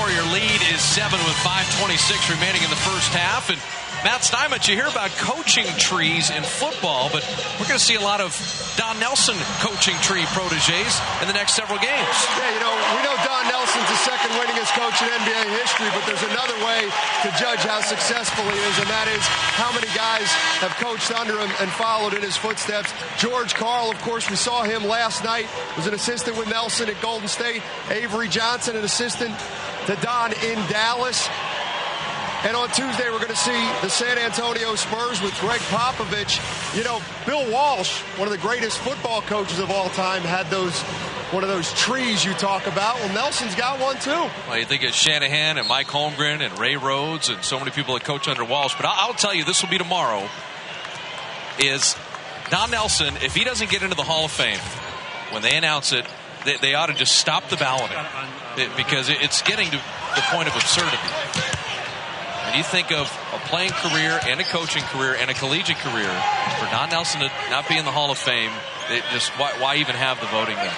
Warrior lead is 7 with 5:26 remaining in the first half. And Matt Steinmetz, you hear about coaching trees in football, but we're going to see a lot of Don Nelson coaching tree proteges in the next several games. Yeah, we know Don Nelson's the second winningest coach in NBA history, but there's another way to judge how successful he is, and that is how many guys have coached under him and followed in his footsteps. George Karl, of course, we saw him last night, was an assistant with Nelson at Golden State. Avery Johnson, an assistant to Don in Dallas. And on Tuesday, we're going to see the San Antonio Spurs with Greg Popovich. Bill Walsh, one of the greatest football coaches of all time, had one of those trees you talk about. Well, Nelson's got one, too. Well, you think of Shanahan and Mike Holmgren and Ray Rhodes and so many people that coach under Walsh. But I'll tell you, this will be tomorrow, is Don Nelson, if he doesn't get into the Hall of Fame, when they announce it, they ought to just stop the balloting. Because it's getting to the point of absurdity. And you think of a playing career and a coaching career and a collegiate career, for Don Nelson to not be in the Hall of Fame, why even have the voting then?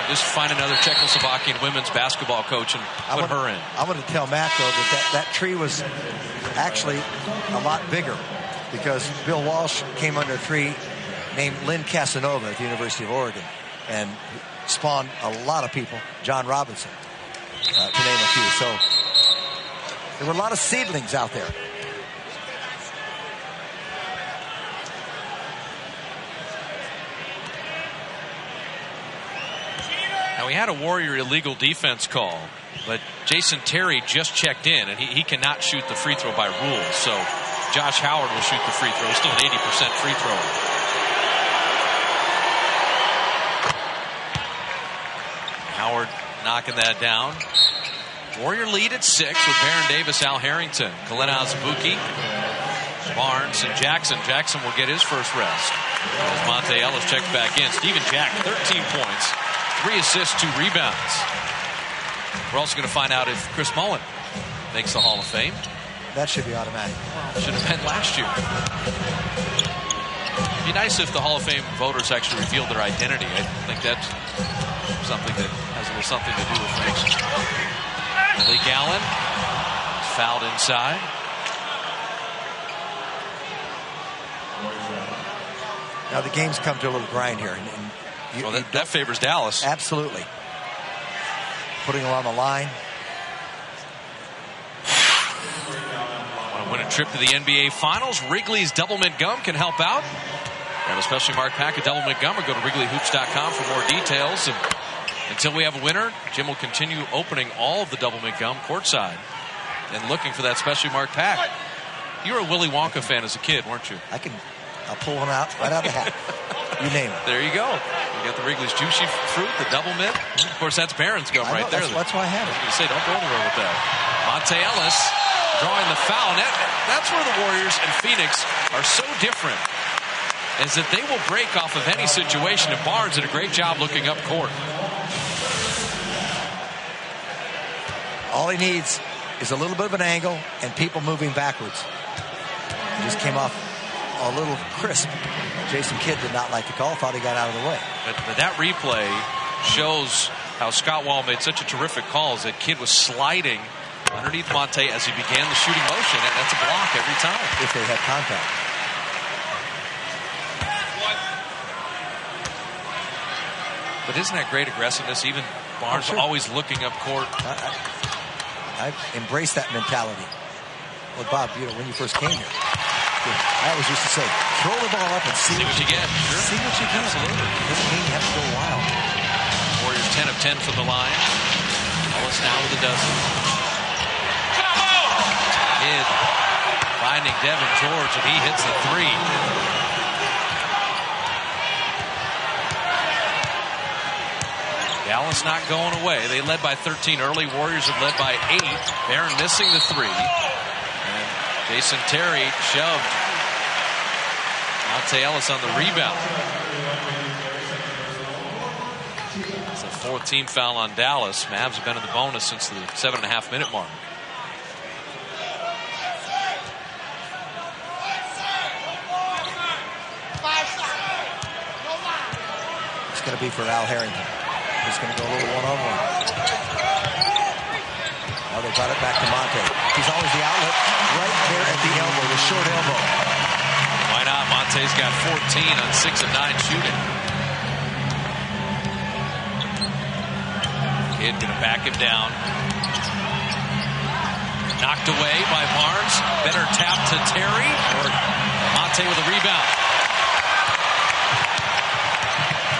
Just find another Czechoslovakian women's basketball coach and put her in. I want to tell Matt, though, that tree was actually a lot bigger because Bill Walsh came under a tree named Lynn Casanova at the University of Oregon and spawned a lot of people, John Robinson, to name a few. So there were a lot of seedlings out there. Now, we had a Warrior illegal defense call, but Jason Terry just checked in, and he cannot shoot the free throw by rules. So Josh Howard will shoot the free throw. Still an 80% free throw. Howard knocking that down. Warrior lead at 6 with Baron Davis, Al Harrington, kelenna, azubuike, Barnes, and Jackson. Jackson will get his first rest as Monta Ellis checks back in. Steven Jack, 13 points, 3 assists, 2 rebounds. We're also going to find out if Chris Mullin makes the Hall of Fame. That should be automatic. Should have been last year. It'd be nice if the Hall of Fame voters actually revealed their identity. I think that's something that has a little something to do with things. Malik Allen fouled inside. Now the game's come to a little grind here. That favors Dallas. Absolutely. Putting it on the line. Want to win a trip to the NBA Finals? Wrigley's Double Mint Gum can help out. Grab a specially marked pack of Double Mint Gum or go to WrigleyHoops.com for more details. And until we have a winner, Jim will continue opening all of the Double Mint Gum courtside and looking for that specially marked pack. You were a Willy Wonka fan as a kid, weren't you? I'll pull one out right out of the hat. You name it. There you go. You got the Wrigley's Juicy Fruit, the Double Mint. Of course, that's Barron's Gum right there. That's why I have it. I was going to say, don't go anywhere with that. Monta Ellis drawing the foul. And that's where the Warriors and Phoenix are so different, is that they will break off of any situation, and Barnes did a great job looking up court. All he needs is a little bit of an angle and people moving backwards. He just came off a little crisp. Jason Kidd did not like the call, thought he got out of the way. But that replay shows how Scott Wall made such a terrific call, as that Kidd was sliding underneath Monte as he began the shooting motion. And that's a block every time. If they had contact. But isn't that great aggressiveness? Even Barnes always looking up court. I've embraced that mentality. Well, Bob, when you first came here, I always used to say, throw the ball up and see what you get. Sure. See what you get. Absolutely. Doesn't mean you have to go wild. Warriors 10 of 10 from the line. Ellis now with a dozen. Kidd finding Devin George, and he hits the three. Dallas not going away. They led by 13 early. Warriors have led by 8. Barron missing the three. And Jason Terry shoved Monta Ellis on the rebound. It's a 4th team foul on Dallas. Mavs have been in the bonus since the 7.5-minute mark. It's going to be for Al Harrington. He's going to go a little one-on-one. Got it back to Monta. He's always the outlet right there at the elbow, the short elbow. Why not? Monte's got 14 on 6 of 9 shooting. Kid gonna back him down. Knocked away by Barnes. Better tap to Terry. Or Monta with a rebound.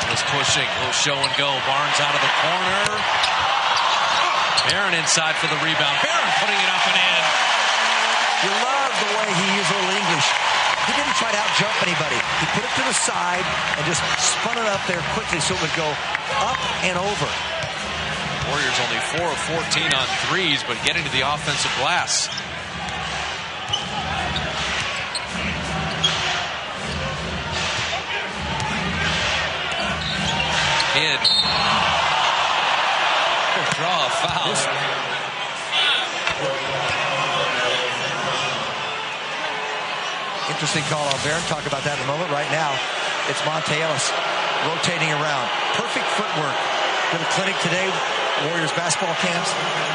Was pushing. Little show and go. Barnes out of the corner. Barron inside for the rebound. Barron putting it up and in. You love the way he used a little English. He didn't try to out-jump anybody. He put it to the side and just spun it up there quickly so it would go up and over. Warriors only 4 of 14 on threes, but getting to the offensive glass. Kid. Draw a foul. Interesting call on Barron. Talk about that in a moment. Right now, it's Monta Ellis rotating around. Perfect footwork. Did a clinic today, Warriors basketball camps.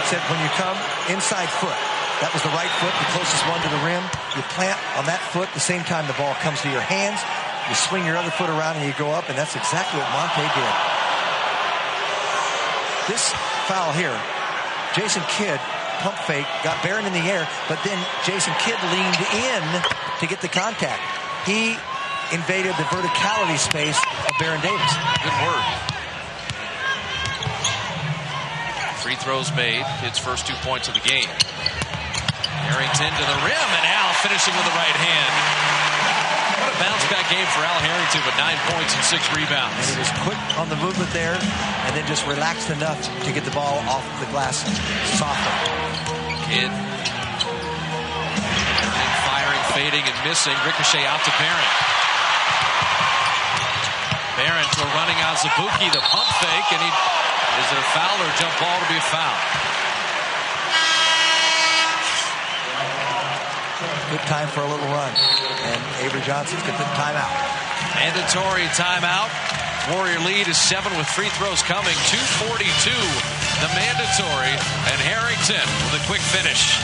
Said when you come inside foot, that was the right foot, the closest one to the rim. You plant on that foot the same time the ball comes to your hands. You swing your other foot around and you go up, and that's exactly what Monta did. This foul here, Jason Kidd pump fake, got Barron in the air, but then Jason Kidd leaned in to get the contact. He invaded the verticality space of Baron Davis. Good word. Free throws made. Kidd's first 2 points of the game. Harrington to the rim, and Al finishing with the right hand. What a bounce-back game for Al Harrington with 9 points and 6 rebounds. And he was quick on the movement there, and then just relaxed enough to get the ball off the glass softer. Kidd firing, fading, and missing. Ricochet out to Barron. Barron to a running azubuike, the pump fake, and is it a foul or a jump ball to be a foul? Good time for a little run. And Avery Johnson's got the timeout. Mandatory timeout. Warrior lead is 7 with free throws coming. 2:42, the mandatory, and Harrington with a quick finish.